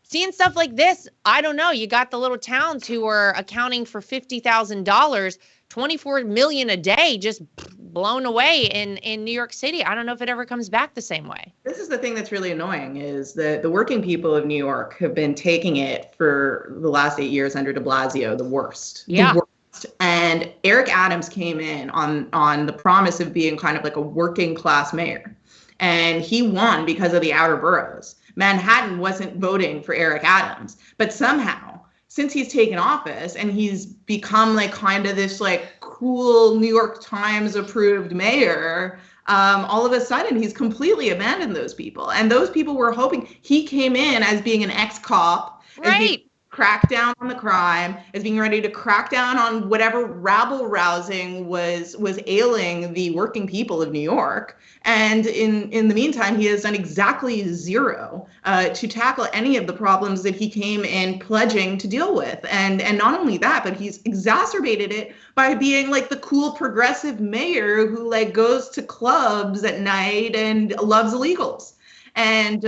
Seeing stuff like this, I don't know. You got the little towns who are accounting for $50,000, 24 million a day, just blown away in New York City. I don't know if it ever comes back the same way. This is the thing that's really annoying is that the working people of New York have been taking it for the last 8 years under de Blasio, the worst. Yeah. The worst. And Eric Adams came in on the promise of being kind of like a working class mayor. And he won because of the outer boroughs. Manhattan wasn't voting for Eric Adams, but somehow, since he's taken office and he's become like kind of this like cool New York Times approved mayor, all of a sudden he's completely abandoned those people. And those people were hoping he came in as being an ex-cop, right? Crack down on the crime, as being ready to crack down on whatever rabble rousing was ailing the working people of New York. And in the meantime, he has done exactly zero to tackle any of the problems that he came in pledging to deal with. And not only that, but he's exacerbated it by being like the cool progressive mayor who like goes to clubs at night and loves illegals, and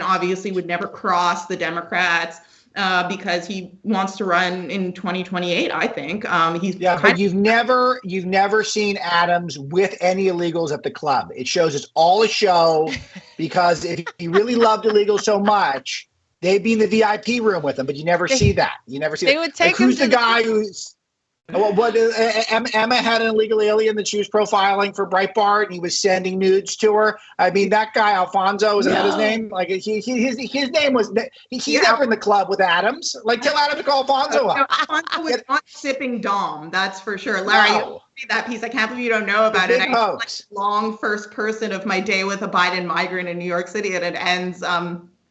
obviously would never cross the Democrats. Because he wants to run in 2028, I think. But you've never seen Adams with any illegals at the club. It shows it's all a show because if he really loved illegals so much, they'd be in the VIP room with him. But you never see that. You never see. They would take. Like, who's the guy who's? Emma had an illegal alien that she was profiling for Breitbart, and he was sending nudes to her. I mean, that guy Alfonso, is that his name? Like his name was. He's never in the club with Adams. Like, tell Adams to call Alfonso up. Alfonso was not sipping Dom, that's for sure. Lara, you read that piece. I can't believe you don't know about it. I like long first person of my day with a Biden migrant in New York City, and it ends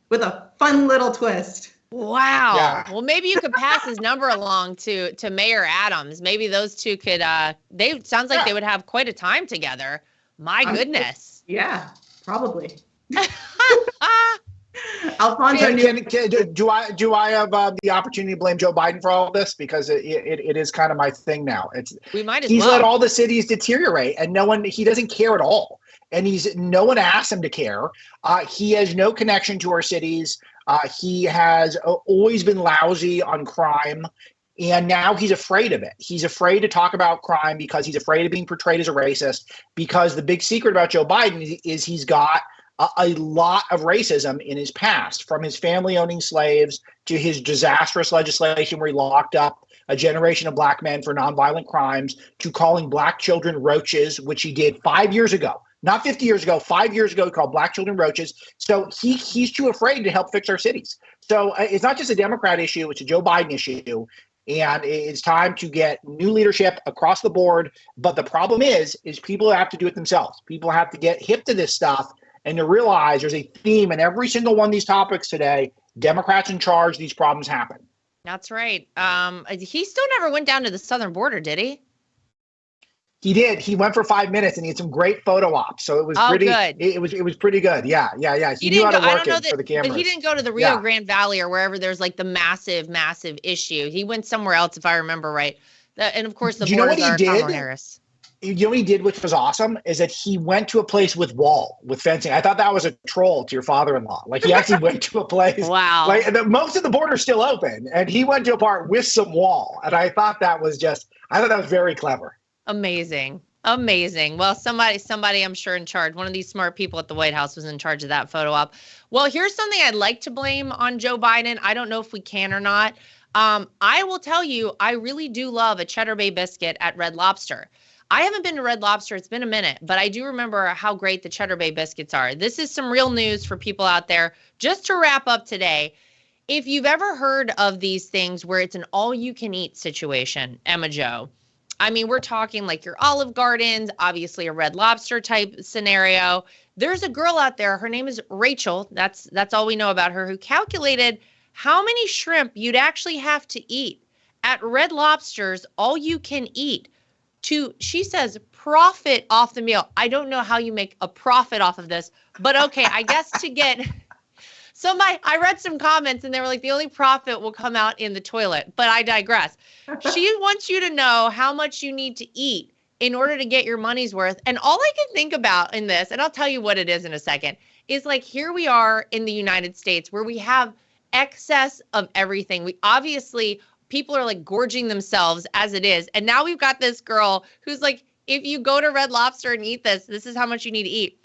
with a fun little twist. Wow. Yeah. Well, maybe you could pass his number along to Mayor Adams. Maybe those two could sounds like they would have quite a time together. My goodness. Yeah, probably. Alfonso, do I have the opportunity to blame Joe Biden for all of this? Because it is kind of my thing now. We might as he's well. let all the cities deteriorate, and he doesn't care at all. And no one asked him to care. He has no connection to our cities. He has always been lousy on crime, and now he's afraid of it. He's afraid to talk about crime because he's afraid of being portrayed as a racist, because the big secret about Joe Biden is he's got a lot of racism in his past, from his family owning slaves to his disastrous legislation where he locked up a generation of black men for nonviolent crimes, to calling black children roaches, which he did 5 years ago. Not 50 years ago, 5 years ago, he called black children roaches. So he's too afraid to help fix our cities. So it's not just a Democrat issue, it's a Joe Biden issue. And it's time to get new leadership across the board. But the problem is people have to do it themselves. People have to get hip to this stuff and to realize there's a theme in every single one of these topics today. Democrats in charge, these problems happen. That's right. He still never went down to the southern border, did he? He did. He went for 5 minutes and he had some great photo ops. So it was pretty good. It was pretty good. Yeah. He knew how to work it for the cameras. But he didn't go to the Rio Grande Valley or wherever there's like the massive issue. He went somewhere else, if I remember right. And of course, the borders are Kamala Harris. You know what he did, which was awesome, is that he went to a place with fencing. I thought that was a troll to your father-in-law. Like, he actually went to a place. Wow. Like, most of the border's still open, and he went to a part with some wall. And I thought that was very clever. Amazing. Well, somebody I'm sure in charge, one of these smart people at the White House was in charge of that photo op. Well, here's something I'd like to blame on Joe Biden. I don't know if we can or not. I will tell you, I really do love a Cheddar Bay biscuit at Red Lobster. I haven't been to Red Lobster. It's been a minute, but I do remember how great the Cheddar Bay biscuits are. This is some real news for people out there. Just to wrap up today, if you've ever heard of these things where it's an all-you-can-eat situation, Emma Jo, I mean, we're talking like your Olive Gardens, obviously a Red Lobster type scenario. There's a girl out there, her name is Rachel, that's all we know about her, who calculated how many shrimp you'd actually have to eat at Red Lobster's all you can eat to, she says, profit off the meal. I don't know how you make a profit off of this, but okay, I guess to get... So I read some comments and they were like, the only profit will come out in the toilet, but I digress. She wants you to know how much you need to eat in order to get your money's worth. And all I can think about in this, and I'll tell you what it is in a second, is like, here we are in the United States where we have excess of everything. We obviously, people are like gorging themselves as it is. And now we've got this girl who's like, if you go to Red Lobster and eat this is how much you need to eat.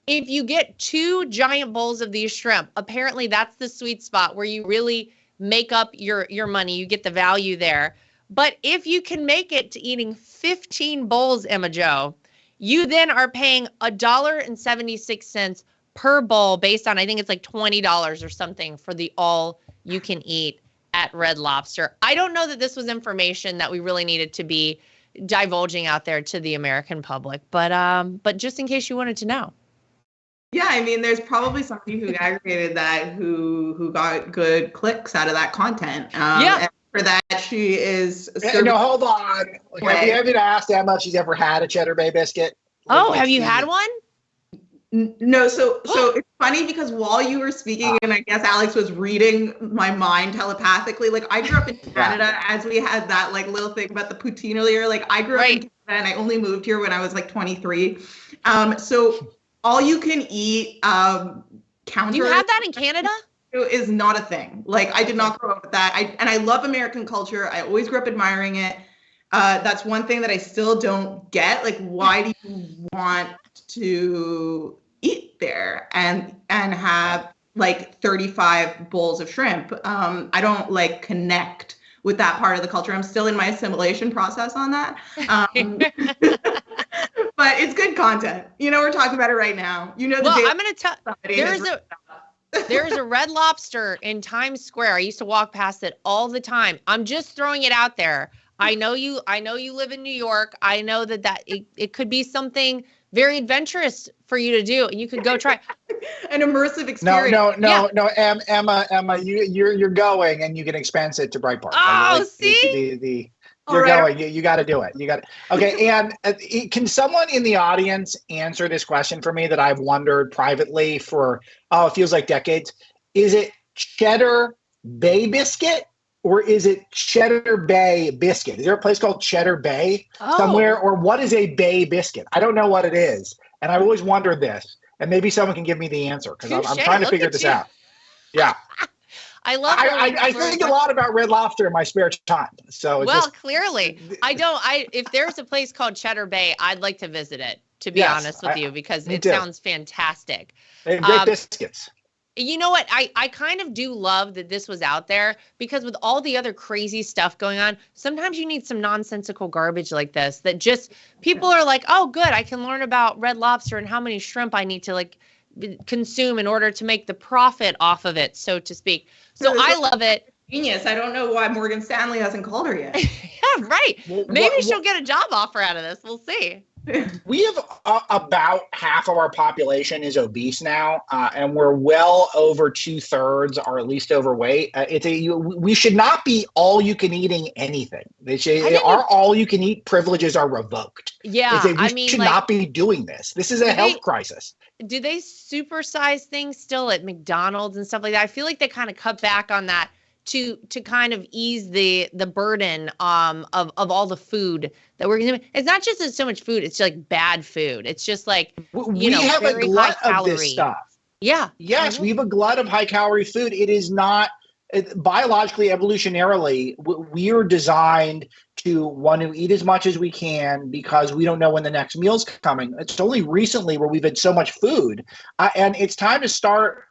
If you get 2 giant bowls of these shrimp, apparently that's the sweet spot where you really make up your money. You get the value there. But if you can make it to eating 15 bowls, Emma Jo, you then are paying $1.76 per bowl based on, I think it's like $20 or something for the all you can eat at Red Lobster. I don't know that this was information that we really needed to be divulging out there to the American public, but just in case you wanted to know. Yeah, I mean, there's probably somebody who aggregated that who got good clicks out of that content. And for that, she is. No, hold on. Have you ever asked Emma if she's ever had a Cheddar Bay biscuit? Have you had one? No, so it's funny because while you were speaking, and I guess Alex was reading my mind telepathically, like I grew up in Canada as we had that like little thing about the poutine earlier. Like I grew up in Canada and I only moved here when I was like 23. So all you can eat counter. Do you have that in Canada? Is not a thing. Like I did not grow up with that. I love American culture. I always grew up admiring it. That's one thing that I still don't get. Like, why do you want to eat there and have like 35 bowls of shrimp? I don't like connect with that part of the culture. I'm still in my assimilation process on that. But it's good content. You know, we're talking about it right now. You know, I'm going to tell, there's a Red Lobster in Times Square. I used to walk past it all the time. I'm just throwing it out there. I know you live in New York. I know that it could be something very adventurous for you to do. You could go try an immersive experience. No, Emma, you're going and you can expense it to Breitbart. Oh, see? You're going. You got to do it. You got it. Okay. And can someone in the audience answer this question for me that I've wondered privately for, it feels like decades? Is it Cheddar Bay Biscuit or is it Cheddar Bay Biscuit? Is there a place called Cheddar Bay somewhere? Or what is a Bay Biscuit? I don't know what it is. And I've always wondered this. And maybe someone can give me the answer because I'm trying to figure this out. Yeah. I think a lot about Red Lobster in my spare time. So clearly, if there's a place called Cheddar Bay, I'd like to visit it. To be honest with you, because it sounds fantastic. They have great biscuits. You know what? I kind of do love that this was out there because with all the other crazy stuff going on, sometimes you need some nonsensical garbage like this that just people are like, oh, good, I can learn about Red Lobster and how many shrimp I need to like consume in order to make the profit off of it, so to speak. So I love it. Genius. I don't know why Morgan Stanley hasn't called her yet. Yeah, right. Maybe she'll get a job offer out of this. We'll see. We have about half of our population is obese now, and we're well over 2/3 are at least overweight. We should not be all you can eating anything. Our all you can eat privileges are revoked. Yeah, we should not be doing this. This is a health crisis. Do they supersize things still at McDonald's and stuff like that? I feel like they kind of cut back on that to kind of ease the burden of all the food that we're consuming. It's not just so much food; it's like bad food. It's just like we have very a glut high calorie of this stuff. Yeah. Yes, we have a glut of high calorie food. It is not biologically, evolutionarily, we're designed to want to eat as much as we can because we don't know when the next meal's coming. It's only recently where we've had so much food, and it's time to start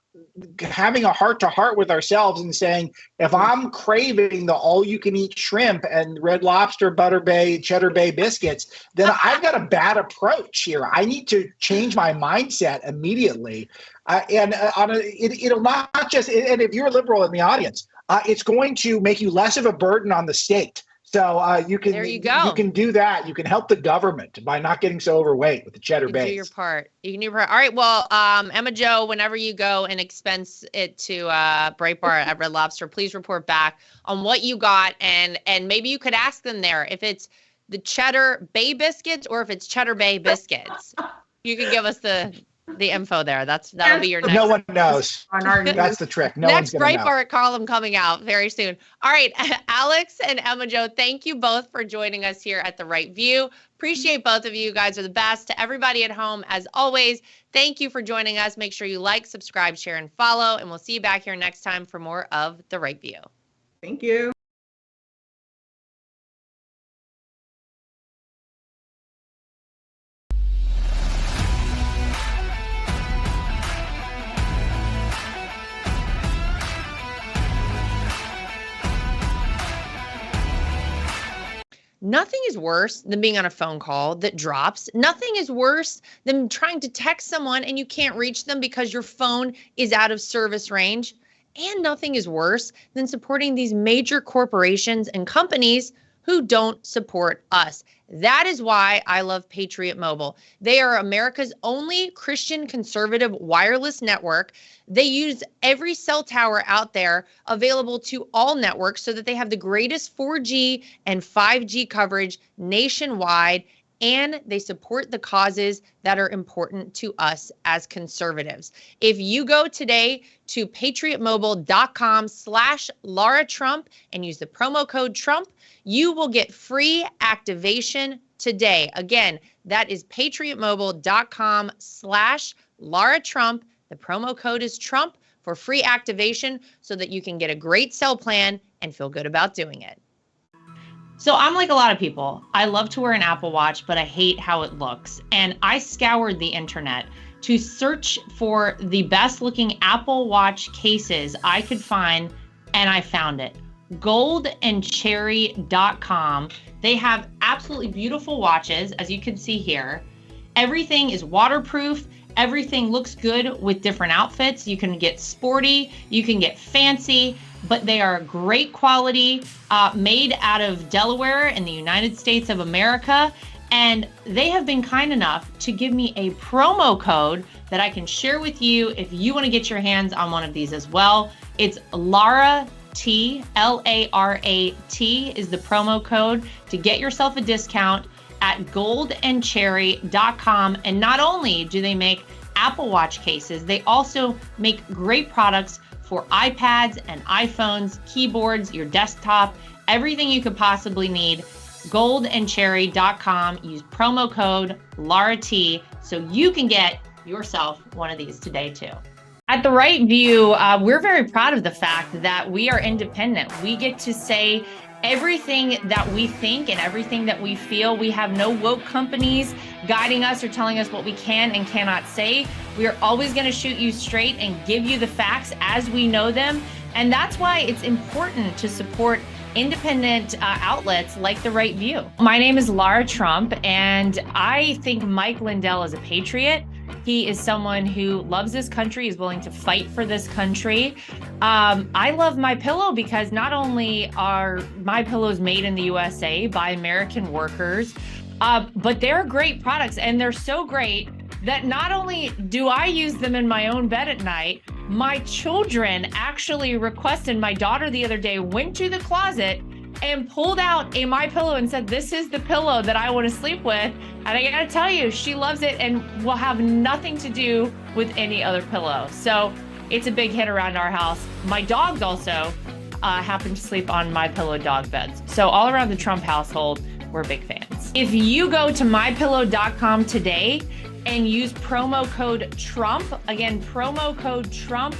having a heart-to-heart with ourselves and saying, if I'm craving the all-you-can-eat shrimp and Red Lobster, Cheddar Bay biscuits, then I've got a bad approach here. I need to change my mindset immediately. It'll not just, and if you're a liberal in the audience, it's going to make you less of a burden on the state. So you can there you go. You can do that. You can help the government by not getting so overweight with the Cheddar Bay. Do your part. You can do your part. All right. Well, Emma Jo, whenever you go and expense it to Breitbart at Red Lobster, please report back on what you got, and maybe you could ask them there if it's the Cheddar Bay Biscuits or if it's Cheddar Bay Biscuits. You can give us the info there. That'll be your next. No one knows. That's the trick. No next one's gonna Breitbart column coming out very soon. All right, Alex and Emma Jo, thank you both for joining us here at The Right View. Appreciate both of you. You guys are the best. To everybody at home, as always, thank you for joining us. Make sure you like, subscribe, share, and follow, and we'll see you back here next time for more of The Right View. Thank you. Nothing is worse than being on a phone call that drops. Nothing is worse than trying to text someone and you can't reach them because your phone is out of service range. And nothing is worse than supporting these major corporations and companies who don't support us. That is why I love Patriot Mobile. They are America's only Christian conservative wireless network. They use every cell tower out there available to all networks so that they have the greatest 4G and 5G coverage nationwide, and they support the causes that are important to us as conservatives. If you go today to patriotmobile.com/Lara Trump and use the promo code Trump, you will get free activation today. Again, that is patriotmobile.com/Lara Trump. The promo code is Trump for free activation so that you can get a great cell plan and feel good about doing it. So I'm like a lot of people. I love to wear an Apple Watch, but I hate how it looks. And I scoured the internet to search for the best looking Apple Watch cases I could find, and I found it. goldandcherry.com. They have absolutely beautiful watches, as you can see here. Everything is waterproof. Everything looks good with different outfits. You can get sporty, you can get fancy, but they are great quality, made out of Delaware in the United States of America. And they have been kind enough to give me a promo code that I can share with you if you want to get your hands on one of these as well. It's Lara T, L-A-R-A-T is the promo code to get yourself a discount at goldandcherry.com. And not only do they make Apple Watch cases, they also make great products for iPads and iPhones, keyboards, your desktop, everything you could possibly need. Goldandcherry.com. Use promo code LARAT so you can get yourself one of these today too. At The Right View, we're very proud of the fact that we are independent. We get to say everything that we think and everything that we feel. We have no woke companies guiding us or telling us what we can and cannot say. We are always going to shoot you straight and give you the facts as we know them. And that's why it's important to support independent outlets like The Right View. My name is Lara Trump, and I think Mike Lindell is a patriot. He is someone who loves this country, is willing to fight for this country. I love MyPillow because not only are MyPillows made in the USA by American workers, but they're great products, and they're so great that not only do I use them in my own bed at night, my children actually requested. My daughter the other day went to the closet and pulled out a MyPillow and said, "This is the pillow that I want to sleep with." And I gotta tell you, she loves it and will have nothing to do with any other pillow. So it's a big hit around our house. My dogs also happen to sleep on MyPillow dog beds. So all around the Trump household, we're big fans. If you go to mypillow.com today and use promo code Trump, again, promo code Trump,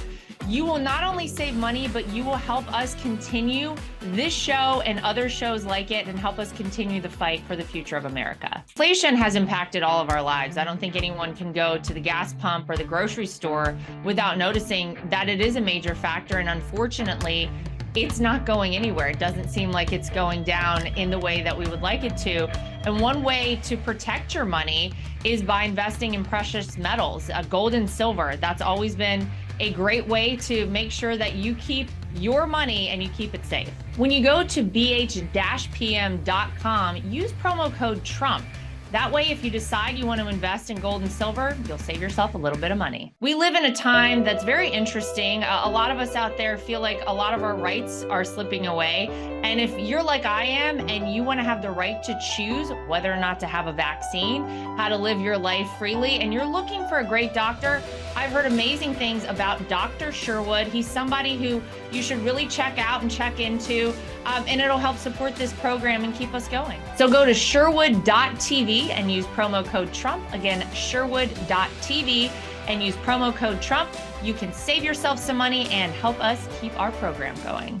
You will not only save money, but you will help us continue this show and other shows like it and help us continue the fight for the future of America. Inflation has impacted all of our lives. I don't think anyone can go to the gas pump or the grocery store without noticing that it is a major factor. And unfortunately, it's not going anywhere. It doesn't seem like it's going down in the way that we would like it to. And one way to protect your money is by investing in precious metals, gold and silver. That's always been a great way to make sure that you keep your money and you keep it safe. When you go to bh-pm.com, use promo code Trump. That way, if you decide you want to invest in gold and silver, you'll save yourself a little bit of money. We live in a time that's very interesting. A lot of us out there feel like a lot of our rights are slipping away. And if you're like I am and you want to have the right to choose whether or not to have a vaccine, how to live your life freely, and you're looking for a great doctor, I've heard amazing things about Dr. Sherwood. He's somebody who you should really check out and check into, and it'll help support this program and keep us going. So go to Sherwood.tv and use promo code Trump. Again, Sherwood.tv and use promo code Trump. You can save yourself some money and help us keep our program going.